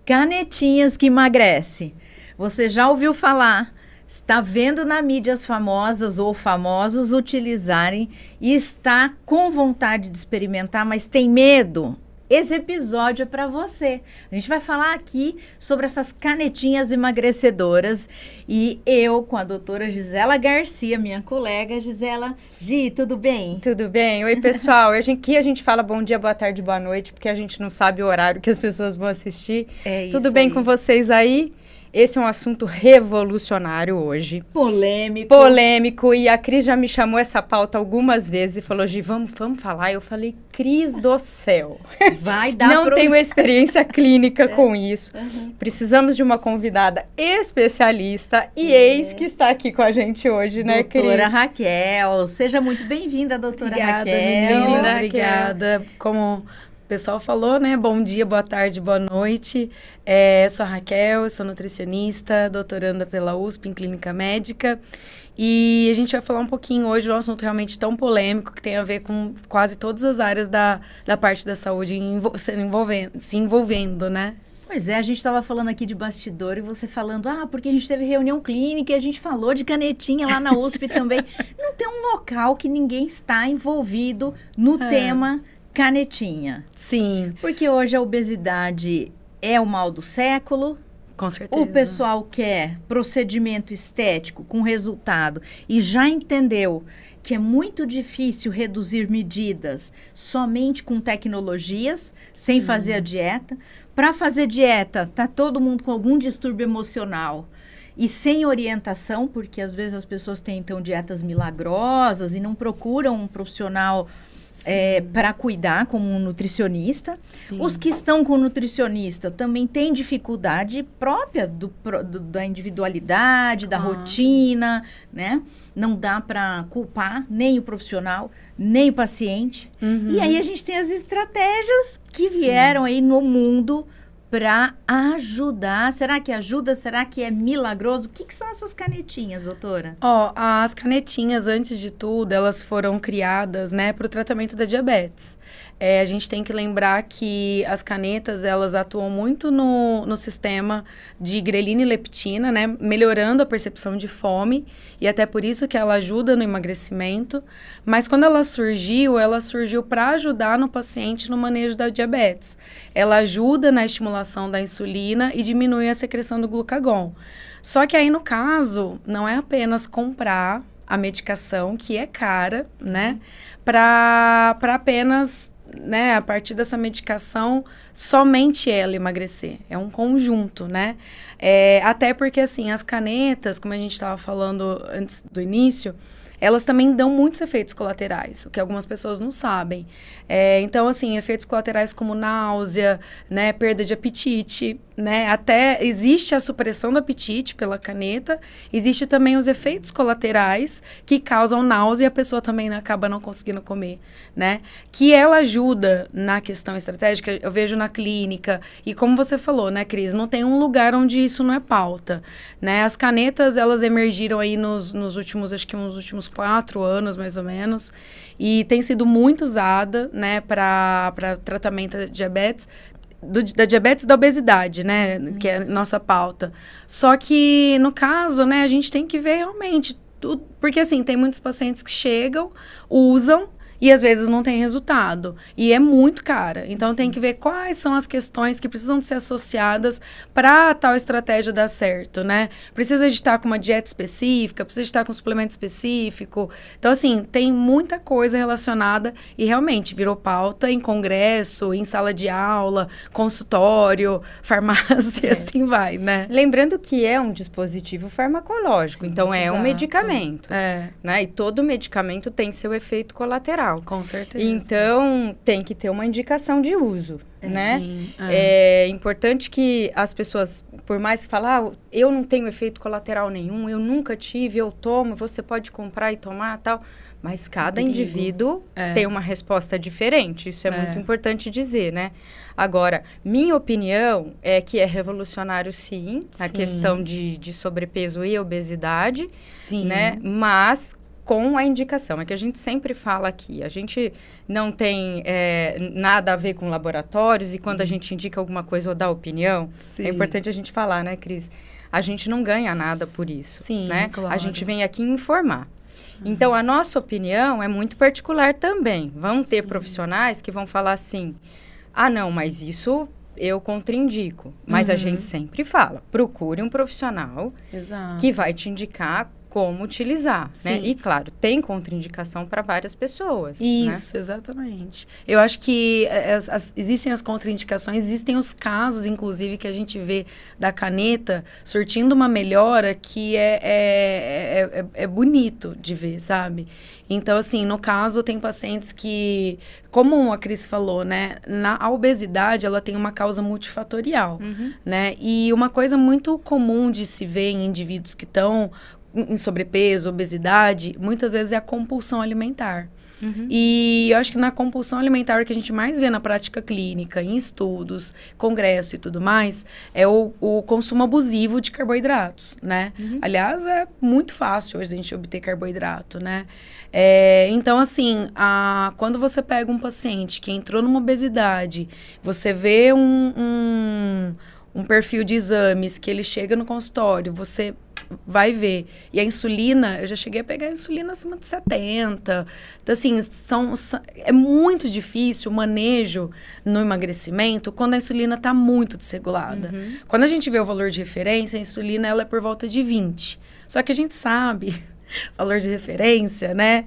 Canetinhas que emagrece. Você já ouviu falar? Está vendo na mídia as famosas ou famosos utilizarem e está com vontade de experimentar, mas tem medo? Esse episódio é para você. A gente vai falar aqui sobre essas canetinhas emagrecedoras e eu com a doutora Gisela Garcia, minha colega. Gisela, Gi, tudo bem? Tudo bem. Oi, pessoal. Aqui a gente fala bom dia, boa tarde, boa noite, porque a gente não sabe o horário que as pessoas vão assistir. É isso. Tudo bem aí com vocês aí? Esse é um assunto revolucionário hoje. Polêmico. E a Cris já me chamou essa pauta algumas vezes e falou, Gi, vamos falar. Eu falei, Cris do céu. Vai dar Não tenho experiência clínica com isso. Uhum. Precisamos de uma convidada especialista e eis que está aqui com a gente hoje, né, Cris? Doutora Raquel. Seja muito bem-vinda, doutora Raquel. Meninas, Obrigada. Como o pessoal falou, né? Bom dia, boa tarde, boa noite. Sou a Raquel, sou nutricionista, doutoranda pela USP em Clínica Médica. E a gente vai falar um pouquinho hoje de um assunto realmente tão polêmico que tem a ver com quase todas as áreas da parte da saúde se envolvendo, né? Pois é, a gente estava falando aqui de bastidor e você falando, porque a gente teve reunião clínica e a gente falou de canetinha lá na USP também. Não tem um local que ninguém está envolvido no tema canetinha. Sim. Porque hoje a obesidade é o mal do século. Com certeza. O pessoal quer procedimento estético com resultado e já entendeu que é muito difícil reduzir medidas somente com tecnologias, sem fazer a dieta. Para fazer dieta, tá todo mundo com algum distúrbio emocional e sem orientação, porque às vezes as pessoas tentam dietas milagrosas e não procuram um profissional para cuidar, como um nutricionista. Sim. Os que estão com nutricionista também têm dificuldade própria da individualidade, da rotina, né? Não dá para culpar nem o profissional, nem o paciente. Uhum. E aí a gente tem as estratégias que vieram aí no mundo para ajudar. Será que ajuda? Será que é milagroso? O que são essas canetinhas, doutora? As canetinhas, antes de tudo, elas foram criadas, né, para o tratamento da diabetes. A gente tem que lembrar que as canetas, elas atuam muito no sistema de grelina e leptina, né, melhorando a percepção de fome, e até por isso que ela ajuda no emagrecimento. Mas quando ela surgiu para ajudar no paciente no manejo da diabetes. Ela ajuda na estimulação da insulina e diminui a secreção do glucagon. Só que aí, no caso, não é apenas comprar a medicação, que é cara, né, para apenas, né, a partir dessa medicação, somente ela emagrecer. É um conjunto, né? Até porque, assim, as canetas, como a gente estava falando antes do início, elas também dão muitos efeitos colaterais, o que algumas pessoas não sabem. Então, assim, efeitos colaterais como náusea, né, perda de apetite, né, até existe a supressão do apetite pela caneta, existe também os efeitos colaterais que causam náusea e a pessoa também acaba não conseguindo comer, né, que ela ajuda na questão estratégica, eu vejo na clínica, e como você falou, né, Cris, não tem um lugar onde isso não é pauta, né, as canetas, elas emergiram aí nos últimos, acho que nos últimos 4 anos, mais ou menos, e tem sido muito usada, né, para tratamento da diabetes, da diabetes e da obesidade, né, que é a nossa pauta. Só que, no caso, né, a gente tem que ver realmente tudo, porque, assim, tem muitos pacientes que chegam, usam, e às vezes não tem resultado. E é muito cara. Então tem que ver quais são as questões que precisam de ser associadas para tal estratégia dar certo, né? Precisa de estar com uma dieta específica, precisa de estar com um suplemento específico. Então, assim, tem muita coisa relacionada e realmente virou pauta em congresso, em sala de aula, consultório, farmácia, assim vai, né? Lembrando que é um dispositivo farmacológico, então é um medicamento, né? E todo medicamento tem seu efeito colateral. Com certeza. Então, tem que ter uma indicação de uso, né? Sim, É importante que as pessoas, por mais que falem, eu não tenho efeito colateral nenhum, eu nunca tive, eu tomo, você pode comprar e tomar, tal. Mas cada indivíduo tem uma resposta diferente, isso é muito importante dizer, né? Agora, minha opinião é que é revolucionário, sim, a questão de sobrepeso e obesidade, né? Mas com a indicação. É que a gente sempre fala aqui, a gente não tem nada a ver com laboratórios, e quando a gente indica alguma coisa ou dá opinião, Sim. é importante a gente falar, né, Cris? A gente não ganha nada por isso, Sim, né? claro. A gente vem aqui informar. Então, a nossa opinião é muito particular também. Vão ter profissionais que vão falar assim, não, mas isso eu contraindico. Mas a gente sempre fala, procure um profissional Exato. que vai te indicar como utilizar, né? Sim. E, claro, tem contraindicação para várias pessoas, Isso, exatamente. Eu acho que existem as contraindicações, existem os casos, inclusive, que a gente vê da caneta surtindo uma melhora que é bonito de ver, sabe? Então, assim, no caso, tem pacientes que, como a Cris falou, né? A obesidade, ela tem uma causa multifatorial, né? E uma coisa muito comum de se ver em indivíduos que estão em sobrepeso, obesidade, muitas vezes é a compulsão alimentar. E eu acho que na compulsão alimentar, o que a gente mais vê na prática clínica, em estudos, congresso e tudo mais, é o consumo abusivo de carboidratos, né? Aliás, é muito fácil hoje a gente obter carboidrato, né? Então, assim, quando você pega um paciente que entrou numa obesidade, você vê um perfil de exames que ele chega no consultório, você vai ver. E a insulina, eu já cheguei a pegar a insulina acima de 70. Então, assim, é muito difícil o manejo no emagrecimento quando a insulina está muito desregulada. Quando a gente vê o valor de referência, a insulina ela é por volta de 20. Só que a gente sabe, valor de referência, né?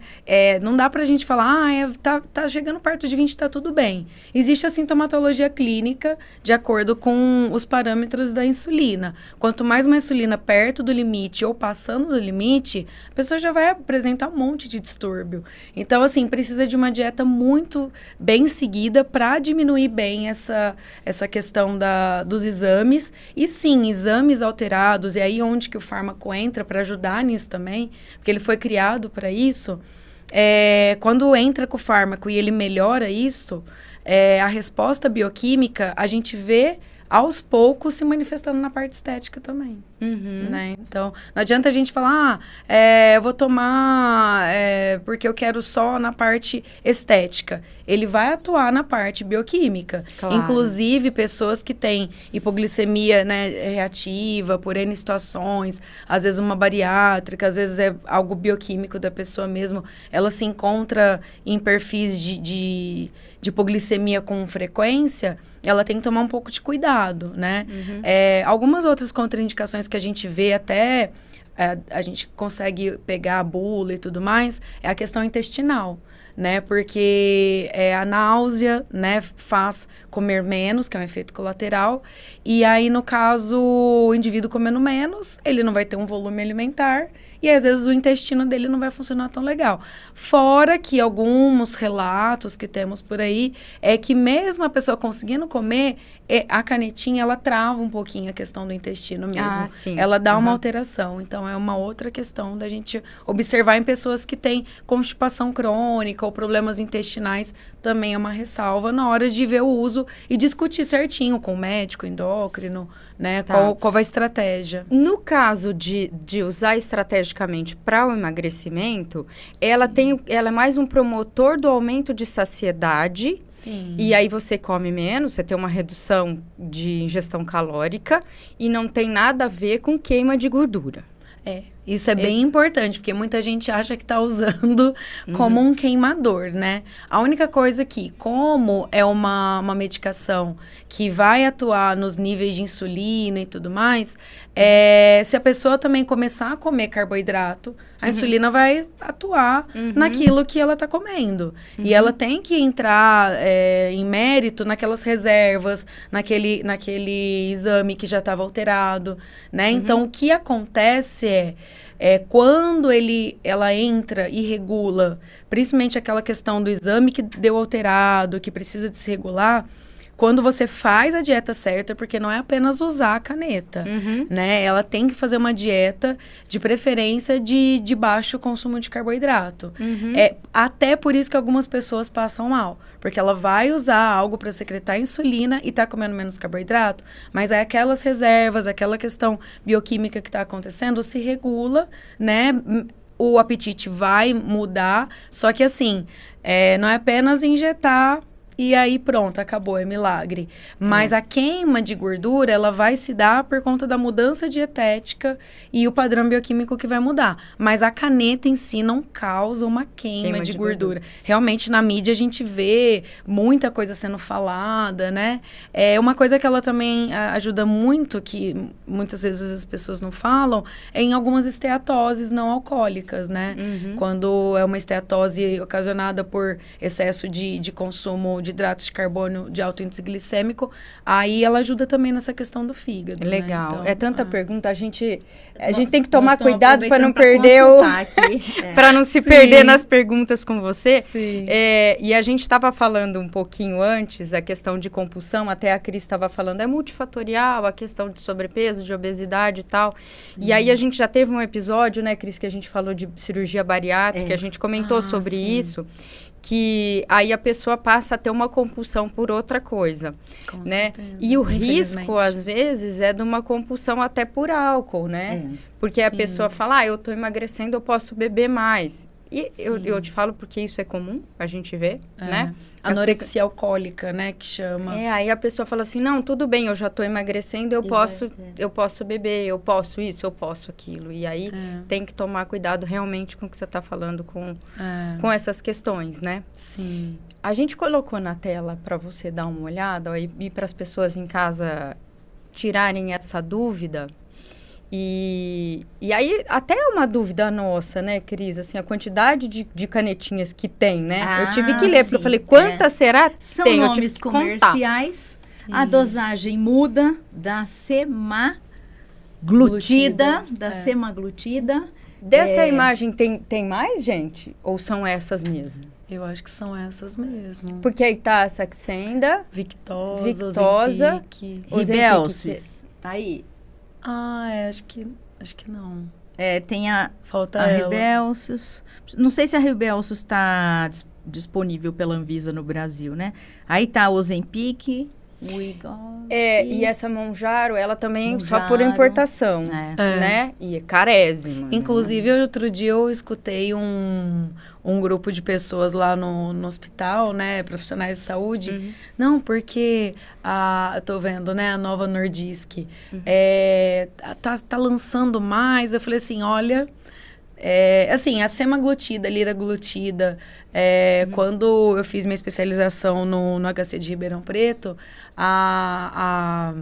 Não dá pra gente falar, tá chegando perto de 20, tá tudo bem. Existe a sintomatologia clínica de acordo com os parâmetros da insulina. Quanto mais uma insulina perto do limite ou passando do limite, a pessoa já vai apresentar um monte de distúrbio. Então, assim, precisa de uma dieta muito bem seguida para diminuir bem essa questão dos exames. E sim, exames alterados, e aí onde que o fármaco entra para ajudar nisso também, porque ele foi criado para isso, quando entra com o fármaco e ele melhora isso, a resposta bioquímica, a gente vê aos poucos se manifestando na parte estética também, né? Então, não adianta a gente falar, eu vou tomar porque eu quero só na parte estética. Ele vai atuar na parte bioquímica. Claro. Inclusive, pessoas que têm hipoglicemia, né, reativa por N situações, às vezes uma bariátrica, às vezes é algo bioquímico da pessoa mesmo, ela se encontra em perfis de hipoglicemia com frequência, ela tem que tomar um pouco de cuidado, né? Algumas outras contraindicações que a gente vê até, a gente consegue pegar a bula e tudo mais, é a questão intestinal, né? Porque a náusea, né, faz comer menos, que é um efeito colateral, e aí, no caso, o indivíduo comendo menos, ele não vai ter um volume alimentar, e às vezes o intestino dele não vai funcionar tão legal. Fora que alguns relatos que temos por aí é que mesmo a pessoa conseguindo comer, a canetinha, ela trava um pouquinho a questão do intestino mesmo. Sim. Ela dá uma alteração. Então, é uma outra questão da gente observar em pessoas que têm constipação crônica ou problemas intestinais, também é uma ressalva na hora de ver o uso e discutir certinho com o médico, endócrino, né? Tá. Qual a estratégia. No caso de usar estrategicamente para o emagrecimento, ela é mais um promotor do aumento de saciedade. Sim. E aí você come menos, você tem uma redução de ingestão calórica e não tem nada a ver com queima de gordura. Isso é bem importante, porque muita gente acha que está usando como um queimador, né? A única coisa que, como é uma medicação que vai atuar nos níveis de insulina e tudo mais, se a pessoa também começar a comer carboidrato, a insulina vai atuar naquilo que ela está comendo. E ela tem que entrar em mérito naquelas reservas, naquele exame que já estava alterado, né? Então, o que acontece quando ela entra e regula, principalmente aquela questão do exame que deu alterado, que precisa de se regular, quando você faz a dieta certa, porque não é apenas usar a caneta, né? Ela tem que fazer uma dieta, de preferência, de baixo consumo de carboidrato. Até por isso que algumas pessoas passam mal, porque ela vai usar algo para secretar insulina e tá comendo menos carboidrato, mas aí aquelas reservas, aquela questão bioquímica que está acontecendo, se regula, né? o apetite vai mudar, só que assim, não é apenas injetar e aí pronto, acabou, é milagre. Mas a queima de gordura, ela vai se dar por conta da mudança dietética e o padrão bioquímico que vai mudar. Mas a caneta em si não causa uma queima de gordura. Realmente, na mídia, a gente vê muita coisa sendo falada, né? Uma coisa que ela também ajuda muito, que muitas vezes as pessoas não falam, é em algumas esteatoses não alcoólicas, né? Quando é uma esteatose ocasionada por excesso de consumo de hidratos de carbono de alto índice glicêmico, aí ela ajuda também nessa questão do fígado. Legal. Né? Então, é tanta pergunta, a gente tem que tomar cuidado para não perder para não se perder nas perguntas com você. Sim. E a gente estava falando um pouquinho antes, a questão de compulsão, até a Cris estava falando, é multifatorial, a questão de sobrepeso, de obesidade e tal. Sim. E aí a gente já teve um episódio, né, Cris, que a gente falou de cirurgia bariátrica, a gente comentou sobre isso. Que aí a pessoa passa a ter uma compulsão por outra coisa, com né? certeza. E o risco, às vezes, é de uma compulsão até por álcool, né? Porque a pessoa fala, eu tô emagrecendo, eu posso beber mais. E eu te falo porque isso é comum, a gente vê, né? Anorexia alcoólica, né, que chama. Aí a pessoa fala assim, não, tudo bem, eu já tô emagrecendo, eu posso beber, eu posso isso, eu posso aquilo. E aí tem que tomar cuidado realmente com o que você tá falando com essas questões, né? Sim. A gente colocou na tela para você dar uma olhada e para as pessoas em casa tirarem essa dúvida. E aí, até é uma dúvida nossa, né, Cris? Assim, a quantidade de canetinhas que tem, né? Eu tive que ler, porque eu falei, quantas será? São nomes comerciais. A dosagem muda da semaglutida, semaglutida. Dessa imagem tem mais, gente? Ou são essas mesmo? Eu acho que são essas mesmo. Porque aí tá a Saxenda, Victosa, Ribelsis. Tá aí. Acho que não. Tem a Falta Ribelsis. Não sei se a Ribelsis está disponível pela Anvisa no Brasil, né? Aí tá o Ozempic, o Igor. E essa Mounjaro, ela também só por importação, né? E é carésima. Inclusive, outro dia eu escutei um grupo de pessoas lá no hospital, né, profissionais de saúde. Não, porque eu tô vendo, né, a nova Nordisk tá lançando mais. Eu falei assim, olha, assim, a semaglutida, a liraglutida, quando eu fiz minha especialização no HC de Ribeirão Preto, há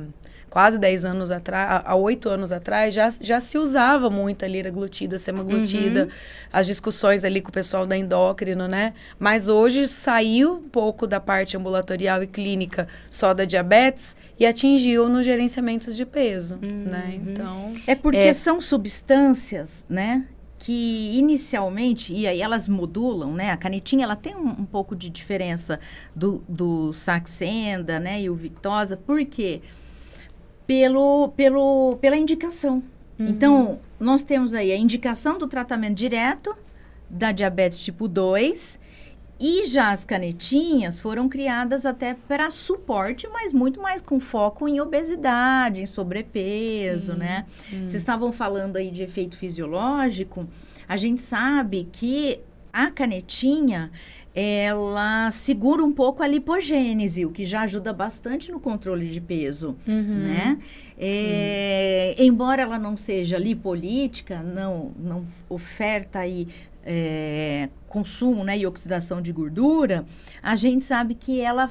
quase 10 anos atrás, há 8 anos atrás, já se usava muito a liraglutida, a semaglutida, as discussões ali com o pessoal da endócrino, né? Mas hoje saiu um pouco da parte ambulatorial e clínica só da diabetes e atingiu nos gerenciamentos de peso, né? Então... É porque são substâncias, né? Que inicialmente, e aí elas modulam, né? A canetinha, ela tem um pouco de diferença do Saxenda, né? E o Victosa, por quê? Pela indicação. Então, nós temos aí a indicação do tratamento direto da diabetes tipo 2 e já as canetinhas foram criadas até para suporte, mas muito mais com foco em obesidade, em sobrepeso, né? Vocês estavam falando aí de efeito fisiológico, a gente sabe que a canetinha, ela segura um pouco a lipogênese, o que já ajuda bastante no controle de peso, né? Embora ela não seja lipolítica, não oferta aí consumo, né, e oxidação de gordura, a gente sabe que ela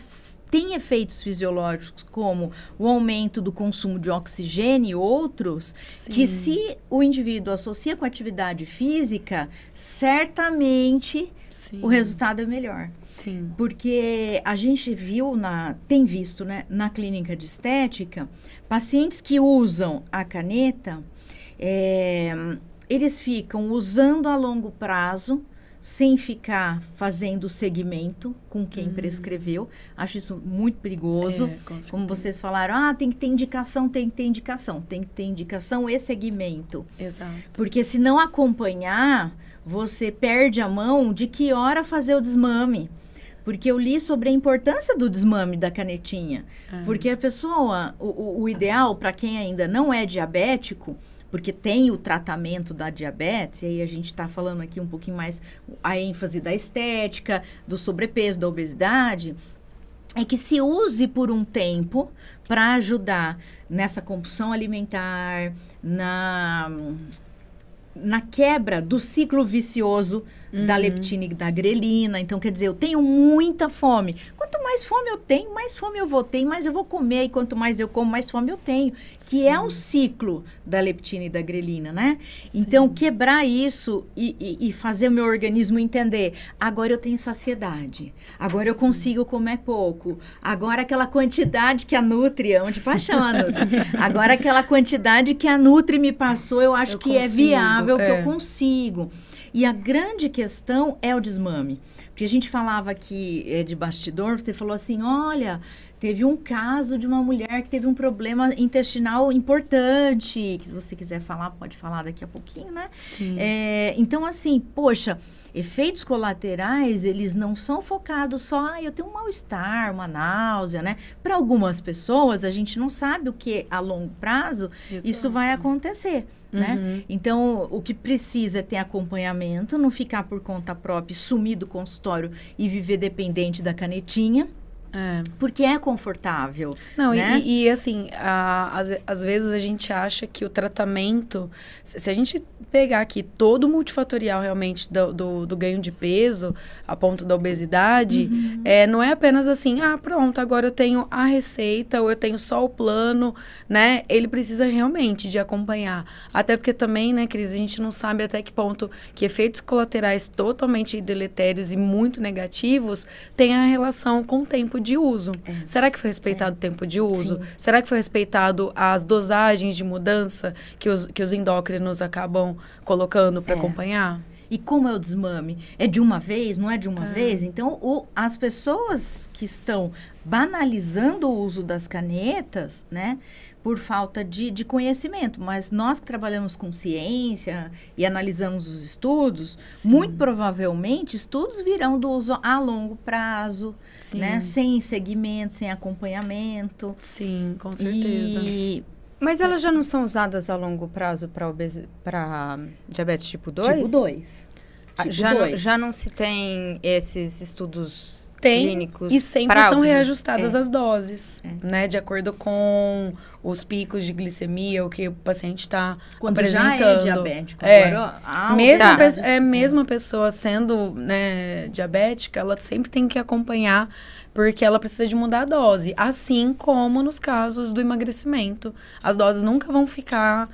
tem efeitos fisiológicos como o aumento do consumo de oxigênio e outros, que se o indivíduo associa com a atividade física, certamente o resultado é melhor. Porque a gente tem visto, né, na clínica de estética, pacientes que usam a caneta, eles ficam usando a longo prazo, sem ficar fazendo segmento com quem prescreveu. Acho isso muito perigoso. Como vocês falaram, tem que ter indicação, tem que ter indicação. Tem que ter indicação e segmento. Exato. Porque se não acompanhar, você perde a mão de que hora fazer o desmame. Porque eu li sobre a importância do desmame da canetinha. Porque a pessoa, o ideal para quem ainda não é diabético, porque tem o tratamento da diabetes, e aí a gente está falando aqui um pouquinho mais a ênfase da estética, do sobrepeso, da obesidade, é que se use por um tempo para ajudar nessa compulsão alimentar, na quebra do ciclo vicioso da leptina e da grelina. Então, quer dizer, eu tenho muita fome. Quanto mais fome eu tenho, mais fome eu vou ter, mais eu vou comer. E quanto mais eu como, mais fome eu tenho. Que é o ciclo da leptina e da grelina, né? Sim. Então, quebrar isso e fazer o meu organismo entender. Agora eu tenho saciedade. Agora eu consigo comer pouco. Agora aquela quantidade que a Nutri, onde vai chamar a Nutri? Agora aquela quantidade que a Nutri me passou, eu acho que é viável, que eu consigo. E a grande questão é o desmame. Porque a gente falava aqui de bastidor, você falou assim, olha, teve um caso de uma mulher que teve um problema intestinal importante. Que se você quiser falar, pode falar daqui a pouquinho, né? Sim. Então, assim, poxa, efeitos colaterais, eles não são focados só, eu tenho um mal-estar, uma náusea, né? Para algumas pessoas, a gente não sabe o que a longo prazo isso vai acontecer. Né? Então, o que precisa é ter acompanhamento, não ficar por conta própria, sumir do consultório e viver dependente da canetinha. Porque é confortável. Não, né? e assim, às vezes a gente acha que o tratamento, se a gente pegar aqui todo o multifatorial realmente do ganho de peso, a ponto da obesidade, não é apenas assim, pronto, agora eu tenho a receita ou eu tenho só o plano, né? Ele precisa realmente de acompanhar. Até porque também, né, Cris, a gente não sabe até que ponto que efeitos colaterais totalmente deletérios e muito negativos têm a relação com o tempo de uso. Será que foi respeitado o tempo de uso? Sim. Será que foi respeitado as dosagens de mudança que os endócrinos acabam colocando para acompanhar? E como é o desmame? É de uma vez, não é de uma vez? Então, as pessoas que estão banalizando o uso das canetas, né? Por falta de conhecimento. Mas nós que trabalhamos com ciência e analisamos os estudos, muito provavelmente estudos virão do uso a longo prazo, né? Sem segmento, sem acompanhamento. Sim, com certeza. Mas elas já não são usadas a longo prazo para diabetes tipo 2? Tipo 2. Já não se tem esses estudos clínicos e sempre são reajustadas as doses, né? De acordo com os picos de glicemia, o que o paciente está apresentando. Já é diabético. Agora, mesmo a pessoa sendo, né, diabética, ela sempre tem que acompanhar, porque ela precisa de mudar a dose. Assim como nos casos do emagrecimento. As doses nunca vão ficar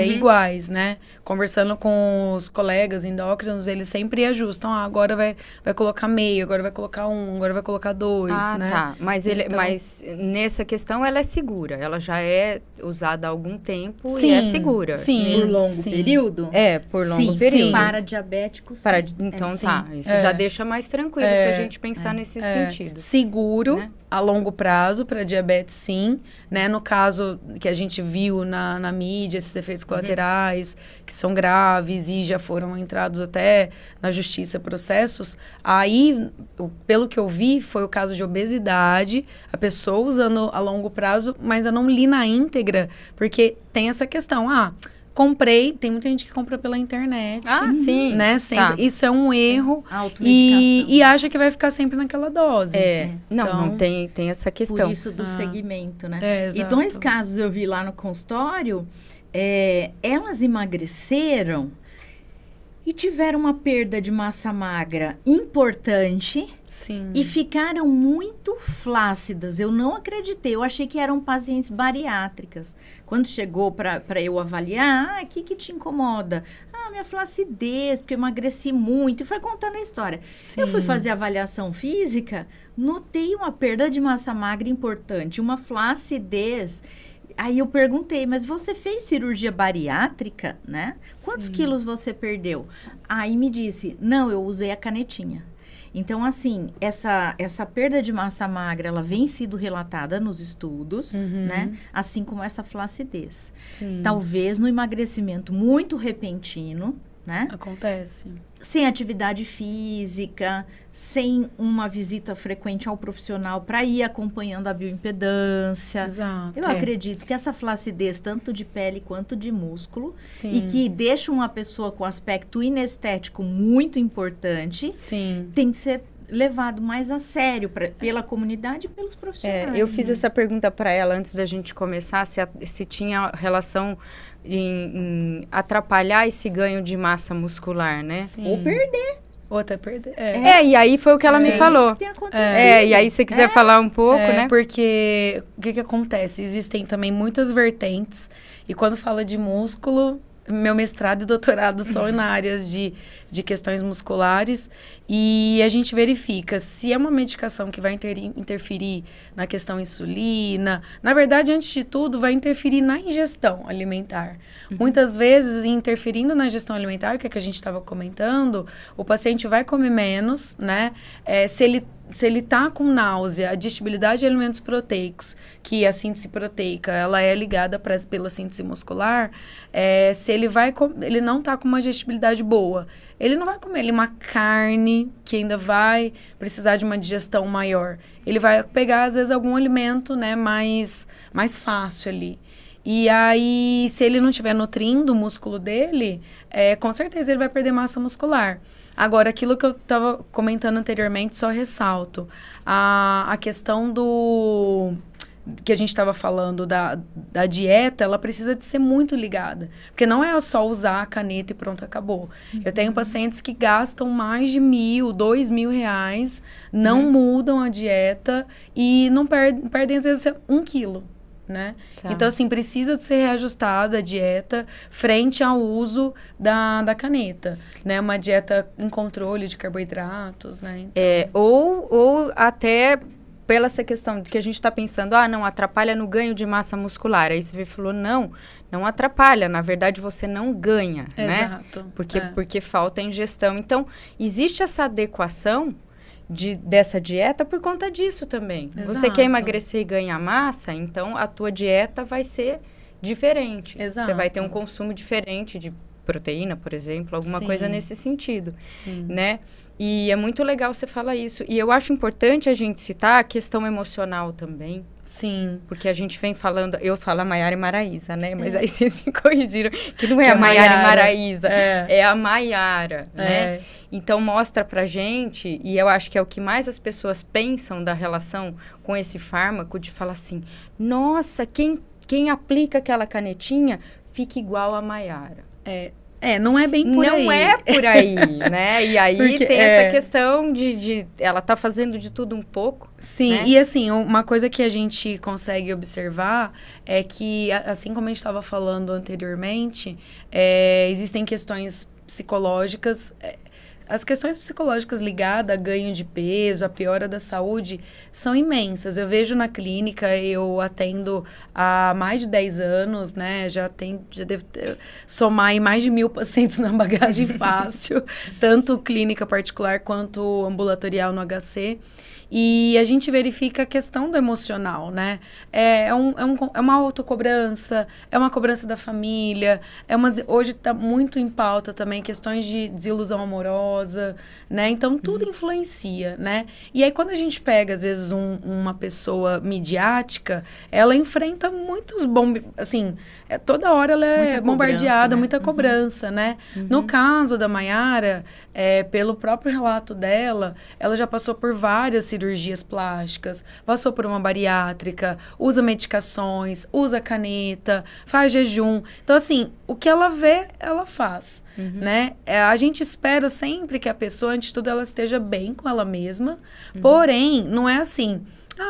iguais, né? Conversando com os colegas endócrinos, eles sempre ajustam. Agora vai colocar meio, agora vai colocar 1, agora vai colocar 2, né? Tá. Mas nessa questão ela é segura. Ela já é usada há algum tempo e é segura. Sim. Por longo período? Por longo período. Sim, para diabéticos. Então, isso já deixa mais tranquilo se a gente pensar nesse sentido. Seguro, né? A longo prazo para diabetes, sim. Né? No caso que a gente viu na mídia, esses efeitos colaterais, que são graves e já foram entrados até na justiça processos, aí, pelo que eu vi, foi o caso de obesidade, a pessoa usando a longo prazo, mas eu não li na íntegra, porque tem essa questão, comprei, tem muita gente que compra pela internet. Sim. Né? Sempre, isso é um erro e acha que vai ficar sempre naquela dose. Não tem essa questão. Por isso do segmento, né? Exato. E 2 casos eu vi lá no consultório, elas emagreceram e tiveram uma perda de massa magra importante. Sim. E ficaram muito flácidas. Eu não acreditei. Eu achei que eram pacientes bariátricas. Quando chegou para eu avaliar, o que te incomoda? Minha flacidez, porque eu emagreci muito. E foi contando a história. Sim. Eu fui fazer avaliação física, notei uma perda de massa magra importante, uma flacidez. Aí eu perguntei, mas você fez cirurgia bariátrica, né? Quantos quilos você perdeu? Aí me disse, não, eu usei a canetinha. Então, assim, essa perda de massa magra, ela vem sido relatada nos estudos, né? Assim como essa flacidez. Sim. Talvez no emagrecimento muito repentino, né? Acontece. Sem atividade física, sem uma visita frequente ao profissional para ir acompanhando a bioimpedância. Exato. Eu acredito que essa flacidez, tanto de pele quanto de músculo, Sim. e que deixa uma pessoa com aspecto inestético muito importante, Sim. tem que ser levado mais a sério pela comunidade e pelos profissionais. Eu fiz essa pergunta para ela antes da gente começar, se tinha relação em atrapalhar esse ganho de massa muscular, né? Sim. Ou perder. Ou até perder. E aí foi o que ela me falou. Isso que tem acontecido. E aí se você quiser falar um pouco, né? Porque o que acontece? Existem também muitas vertentes, e quando fala de músculo, meu mestrado e doutorado são na áreas de questões musculares, e a gente verifica se é uma medicação que vai interferir na questão insulina. Na verdade, antes de tudo, vai interferir na ingestão alimentar. Muitas vezes, interferindo na ingestão alimentar, que é que a gente estava comentando, o paciente vai comer menos, né? Se ele tá com náusea, a digestibilidade de alimentos proteicos, que a síntese proteica, ela é ligada pela síntese muscular, se ele não tá com uma digestibilidade boa, ele não vai comer uma carne, que ainda vai precisar de uma digestão maior. Ele vai pegar, às vezes, algum alimento, né, mais fácil ali. E aí, se ele não estiver nutrindo o músculo dele, com certeza ele vai perder massa muscular. Agora, aquilo que eu estava comentando anteriormente, só ressalto. A questão que a gente estava falando da dieta, ela precisa de ser muito ligada. Porque não é só usar a caneta e pronto, acabou. Eu tenho pacientes que gastam mais de R$1.000, R$2.000, não mudam a dieta e não perdem, às vezes, 1 quilo. Né? Tá. Então, assim, precisa de ser reajustada a dieta frente ao uso da caneta, né? Uma dieta em controle de carboidratos, né? Então... Ou até pela essa questão de que a gente está pensando, não, atrapalha no ganho de massa muscular. Aí você falou, não atrapalha, na verdade você não ganha, né? Exato. Porque falta ingestão. Então, existe essa adequação dessa dieta por conta disso também. Exato. Você quer emagrecer e ganhar massa, então a tua dieta vai ser diferente. Exato. Você vai ter um consumo diferente de proteína, por exemplo, alguma coisa nesse sentido, né? E é muito legal você falar isso. E eu acho importante a gente citar a questão emocional também. Sim. Porque a gente vem falando... Eu falo a Maiara e Maraísa, né? Mas aí vocês me corrigiram que não é a Maiara e Maraísa. É a Maiara, né? Então, mostra pra gente... E eu acho que é o que mais as pessoas pensam da relação com esse fármaco, de falar assim... Nossa, quem aplica aquela canetinha fica igual a Maiara. Não é bem por aí. Não é por aí, né? E aí Porque, tem essa questão de... Ela tá fazendo de tudo um pouco. Sim, né? E assim, uma coisa que a gente consegue observar é que, assim como a gente estava falando anteriormente, existem questões psicológicas... As questões psicológicas ligadas a ganho de peso, a piora da saúde, são imensas. Eu vejo na clínica, eu atendo há mais de 10 anos, né? Já devo somar aí mais de 1.000 pacientes na bagagem fácil, tanto clínica particular quanto ambulatorial no HC. E a gente verifica a questão do emocional, né? É uma autocobrança, é uma cobrança da família, hoje está muito em pauta também questões de desilusão amorosa, né? Então, tudo influencia, né? E aí, quando a gente pega, às vezes, uma pessoa midiática, ela enfrenta muitos assim, toda hora ela é muita bombardeada, cobrança, né? Muita cobrança, né? No caso da Maiara, pelo próprio relato dela, ela já passou por várias cirurgias plásticas, passou por uma bariátrica, usa medicações, usa caneta, faz jejum. Então, assim, o que ela vê, ela faz, né? A gente espera sempre que a pessoa, antes de tudo, ela esteja bem com ela mesma, porém, não é assim...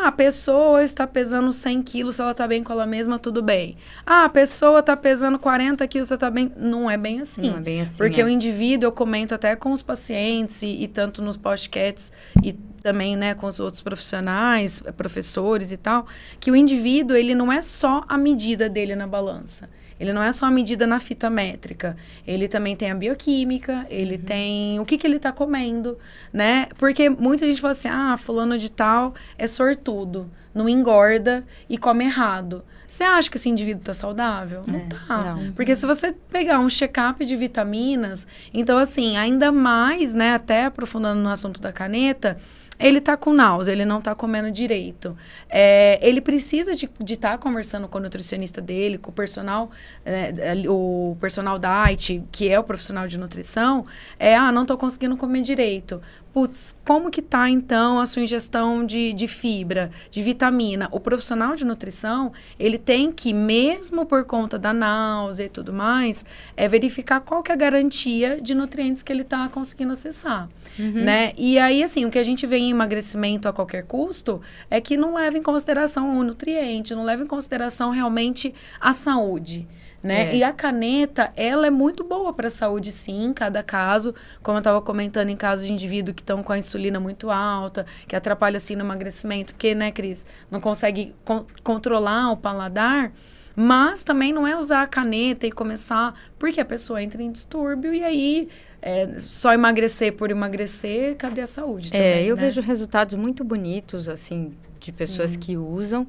a pessoa está pesando 100 quilos, se ela está bem com ela mesma, tudo bem. A pessoa está pesando 40 quilos, você está bem... Não é bem assim. Não é bem assim, Porque o indivíduo, eu comento até com os pacientes, e tanto nos podcasts, e também, né, com os outros profissionais, professores e tal, que o indivíduo, ele não é só a medida dele na balança. ele não é só a medida na fita métrica. Ele também tem a bioquímica, ele tem o que ele está comendo, né? Porque muita gente fala assim, fulano de tal é sortudo, não engorda e come errado. Você acha que esse indivíduo está saudável? Não tá. Não. Porque se você pegar um check-up de vitaminas, então assim, ainda mais, né, até aprofundando no assunto da caneta, ele tá com náusea, ele não tá comendo direito. Ele precisa de estar conversando com o nutricionista dele, com o personal diet, que é o profissional de nutrição. Não tô conseguindo comer direito. Putz, como que tá, então, a sua ingestão de fibra, de vitamina? O profissional de nutrição, ele tem que, mesmo por conta da náusea e tudo mais, verificar qual que é a garantia de nutrientes que ele tá conseguindo acessar, né? E aí, assim, o que a gente vê em emagrecimento a qualquer custo é que não leva em consideração o nutriente, não leva em consideração realmente a saúde, né? E a caneta, ela é muito boa para a saúde, sim, em cada caso. Como eu estava comentando, em casos de indivíduo que estão com a insulina muito alta, que atrapalha, assim, no emagrecimento, porque, né, Cris, não consegue controlar o paladar. Mas também não é usar a caneta e começar... Porque a pessoa entra em distúrbio e aí... só emagrecer por emagrecer, cadê a saúde também, eu né? vejo resultados muito bonitos, assim, de pessoas que usam,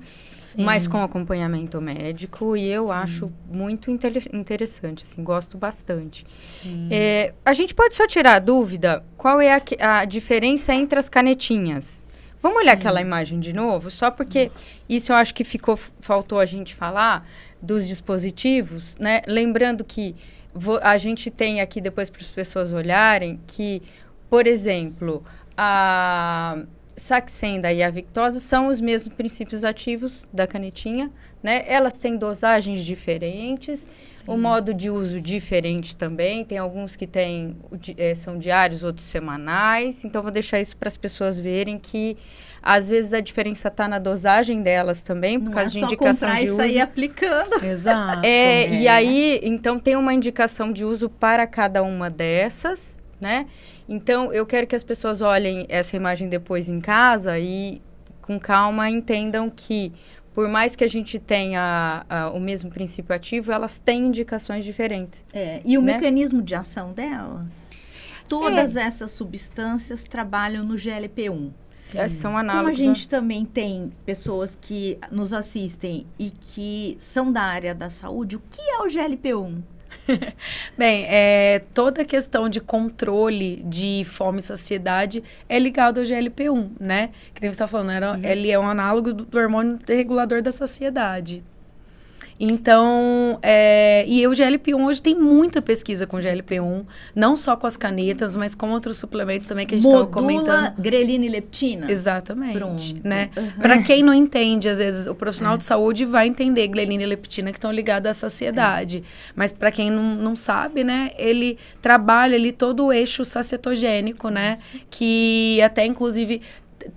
mas com acompanhamento médico, e eu acho muito interessante, assim, gosto bastante. A gente pode só tirar a dúvida, qual é a diferença entre as canetinhas? Vamos olhar aquela imagem de novo, só porque isso eu acho que faltou a gente falar dos dispositivos, né? Lembrando que a gente tem aqui, depois para as pessoas olharem, que, por exemplo, a Saxenda e a Victoza são os mesmos princípios ativos da canetinha, né? Elas têm dosagens diferentes, o modo de uso diferente também. Tem alguns que são diários, outros semanais. Então, vou deixar isso para as pessoas verem que, às vezes, a diferença está na dosagem delas também, por causa de indicação de uso. Não é só comprar e sair aplicando. Exato. E aí, então, tem uma indicação de uso para cada uma dessas, né? Então, eu quero que as pessoas olhem essa imagem depois em casa e, com calma, entendam que, por mais que a gente tenha o mesmo princípio ativo, elas têm indicações diferentes. E o mecanismo de ação delas? Todas essas substâncias trabalham no GLP-1. São análogos. Como a gente também tem pessoas que nos assistem e que são da área da saúde, o que é o GLP-1? Bem, toda a questão de controle de fome e saciedade é ligado ao GLP-1, né? Que nem você está falando, ele é um análogo do hormônio regulador da saciedade. Então, e o GLP-1 hoje tem muita pesquisa com GLP-1, não só com as canetas, mas com outros suplementos também que a gente estava comentando. Grelina e leptina? Exatamente. Pronto. Né? Para quem não entende, às vezes o profissional de saúde vai entender grelina e leptina que estão ligados à saciedade. Mas para quem não sabe, né, ele trabalha ali todo o eixo sacietogênico, né? Que até, inclusive,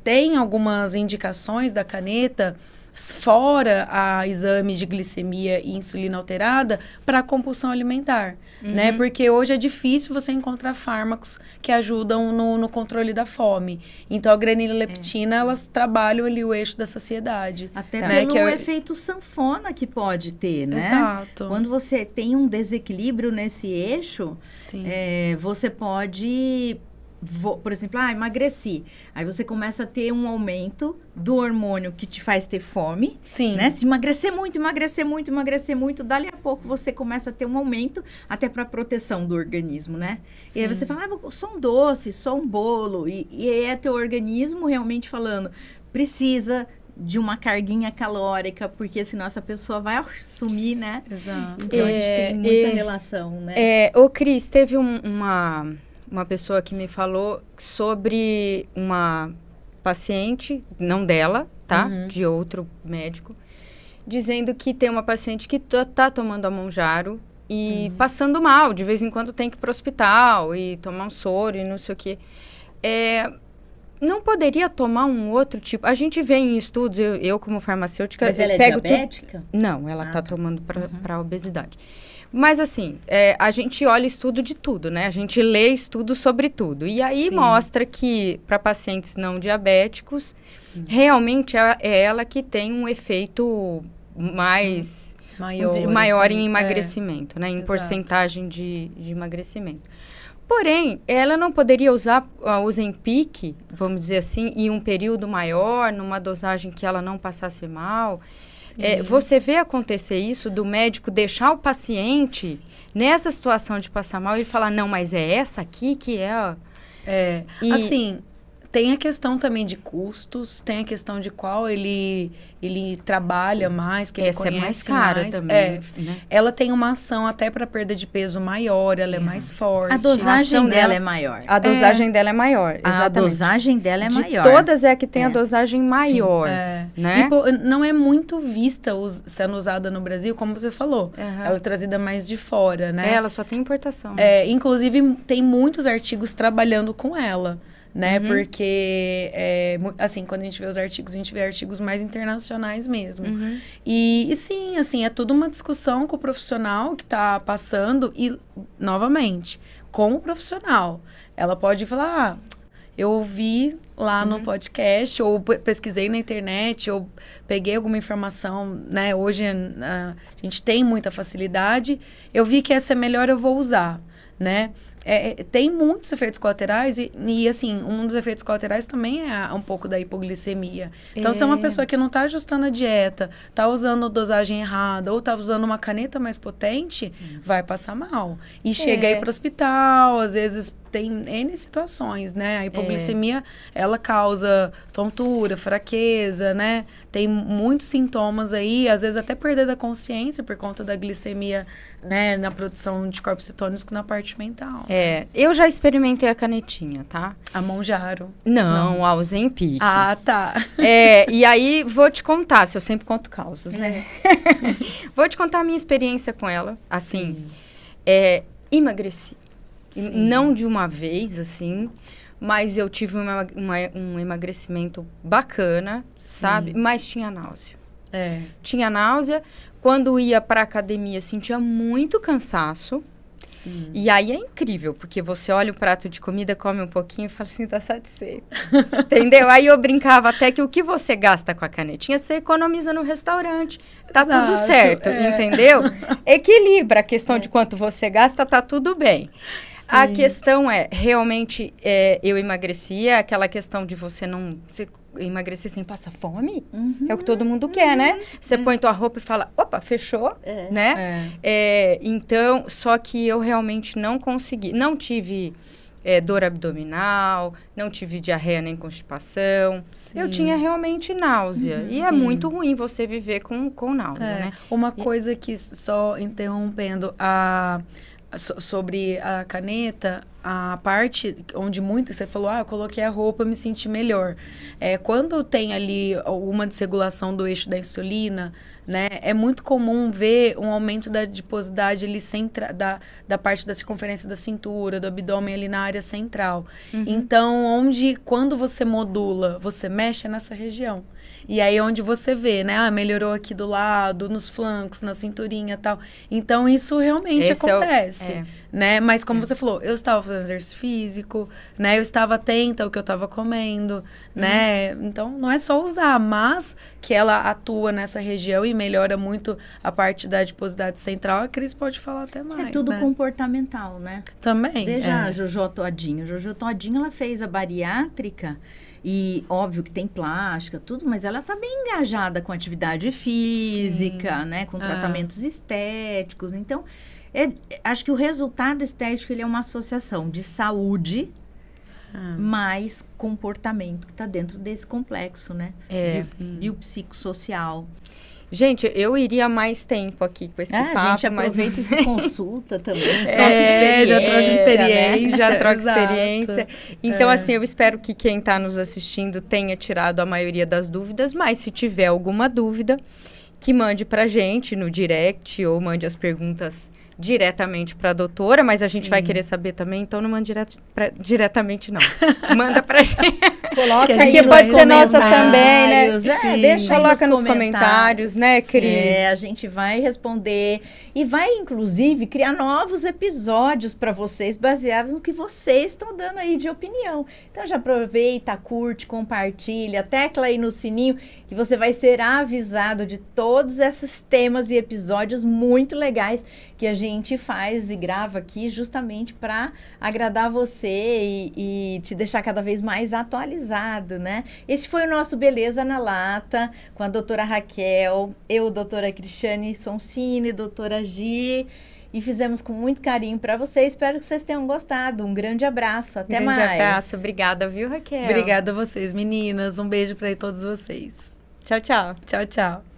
tem algumas indicações da caneta fora a exames de glicemia e insulina alterada para a compulsão alimentar, né? Porque hoje é difícil você encontrar fármacos que ajudam no controle da fome. Então, a grelina e leptina, elas trabalham ali o eixo da saciedade. Até né? pelo efeito sanfona que pode ter, né? Exato. Quando você tem um desequilíbrio nesse eixo, você pode... por exemplo, emagreci. Aí você começa a ter um aumento do hormônio que te faz ter fome. Sim. Né? Se emagrecer muito, dali a pouco você começa a ter um aumento até para proteção do organismo, né? Sim. E aí você fala, só um doce, só um bolo. E é teu organismo realmente falando, precisa de uma carguinha calórica, porque senão essa pessoa vai sumir, né? Exato. Então a gente tem muita relação, né? Ô, Cris, teve uma pessoa que me falou sobre uma paciente, não dela, tá? De outro médico, dizendo que tem uma paciente que tá tomando a Monjaro e passando mal. De vez em quando tem que ir pro hospital e tomar um soro e não sei o quê. Não poderia tomar um outro tipo? A gente vê em estudos, eu como farmacêutica... Mas ela é pego diabética? Não, ela tá tomando para obesidade. Mas, assim, a gente olha estudo de tudo, né? A gente lê estudo sobre tudo. E aí mostra que, para pacientes não diabéticos, realmente é ela que tem um efeito mais maior assim, em emagrecimento, né? Em Exato. porcentagem de emagrecimento. Porém, ela não poderia usar o Ozempic, vamos dizer assim, em um período maior, numa dosagem que ela não passasse mal. Você vê acontecer isso do médico deixar o paciente nessa situação de passar mal e falar, não, mas é essa aqui que é... Assim, tem a questão também de custos, tem a questão de qual ele trabalha mais, que essa ele é mais conhece cara também, né? Ela tem uma ação até para perda de peso maior, ela é mais forte. A dosagem ação dela dela é maior. A dosagem dela é maior, A exatamente. dosagem dela é De maior. todas é a que tem a dosagem maior, né? E não é muito vista sendo usada no Brasil, como você falou. Ela é trazida mais de fora, né? Ela só tem importação. Inclusive, tem muitos artigos trabalhando com ela. Né? Porque, assim, quando a gente vê os artigos, a gente vê artigos mais internacionais mesmo. E sim, assim, é tudo uma discussão com o profissional que está passando e, novamente, com o profissional. Ela pode falar, eu ouvi lá no podcast, ou pesquisei na internet, ou peguei alguma informação, né? Hoje a gente tem muita facilidade, eu vi que essa é melhor, eu vou usar, né? Tem muitos efeitos colaterais e, assim, um dos efeitos colaterais também é um pouco da hipoglicemia. Então, se é uma pessoa que não está ajustando a dieta, está usando dosagem errada ou está usando uma caneta mais potente, vai passar mal. E chega aí para o hospital, às vezes tem N situações, né? A hipoglicemia, ela causa tontura, fraqueza, né? Tem muitos sintomas aí, às vezes até perda da consciência por conta da glicemia, né? Na produção de corpos cetônicos na parte mental. Eu já experimentei a canetinha, tá? A Monjaro. Não, a Ozempic. Ah, tá. E aí, vou te contar, se eu sempre conto causos, né? Vou te contar a minha experiência com ela. Assim, emagreci. Não de uma vez, assim, mas eu tive um emagrecimento bacana, sabe? Mas tinha náusea. Tinha náusea. Quando ia pra academia, sentia muito cansaço. Sim. E aí é incrível, porque você olha o prato de comida, come um pouquinho e fala assim, tá satisfeito. Entendeu? Aí eu brincava até que o que você gasta com a canetinha, você economiza no restaurante. Tá tudo certo, entendeu? Equilibra a questão de quanto você gasta, tá tudo bem. Sim. A questão realmente, eu emagrecia, aquela questão de você não... emagrecer sem passar fome, é o que todo mundo quer, né? Você põe tua roupa e fala, opa, fechou, né? Então, só que eu realmente não consegui, não tive dor abdominal, não tive diarreia nem constipação, eu tinha realmente náusea, e é muito ruim você viver com náusea, né? Uma coisa que, só interrompendo, sobre a caneta, a parte onde você falou, eu coloquei a roupa, me senti melhor. Quando tem ali uma desregulação do eixo da insulina, né, é muito comum ver um aumento da adiposidade ali da parte da circunferência da cintura, do abdômen ali na área central. Então, quando você modula, você mexe nessa região. E aí, onde você vê, né? Melhorou aqui do lado, nos flancos, na cinturinha e tal. Então, isso realmente acontece, né? Mas, como você falou, eu estava fazendo exercício físico, né? Eu estava atenta ao que eu estava comendo, né? Então, não é só usar, mas que ela atua nessa região e melhora muito a parte da adiposidade central. A Cris pode falar até mais, É tudo né? comportamental, né? Também. Veja a Jojo Todinho. Jojo Todinho, ela fez a bariátrica... E óbvio que tem plástica, tudo, mas ela está bem engajada com atividade física, né? Com tratamentos estéticos. Então, acho que o resultado estético ele é uma associação de saúde mais comportamento que está dentro desse complexo, né? Biopsicossocial. Gente, eu iria mais tempo aqui com esse papo. A gente aproveita e se consulta também. Já troca experiência. Né? Já troca experiência. Então, assim, eu espero que quem está nos assistindo tenha tirado a maioria das dúvidas, mas se tiver alguma dúvida, que mande pra gente no direct ou mande as perguntas diretamente para a doutora, mas a gente vai querer saber também, então não manda diretamente não. Manda pra gente. Coloca aí que nos pode ser nossa também, né? Sim. Deixa aí Coloca nos comentários, né, Cris? A gente vai responder e vai, inclusive, criar novos episódios para vocês, baseados no que vocês estão dando aí de opinião. Então, já aproveita, curte, compartilha, tecla aí no sininho, que você vai ser avisado de todos esses temas e episódios muito legais que a gente faz e grava aqui justamente para agradar você e te deixar cada vez mais atualizado, né? Esse foi o nosso Beleza na Lata, com a doutora Raquel, eu, doutora Cristiane Sonsini, doutora Gi, e fizemos com muito carinho para vocês. Espero que vocês tenham gostado. Um grande abraço, até mais. Grande abraço, obrigada, viu, Raquel? Obrigada a vocês, meninas. Um beijo para todos vocês. Tchau, tchau. Tchau, tchau.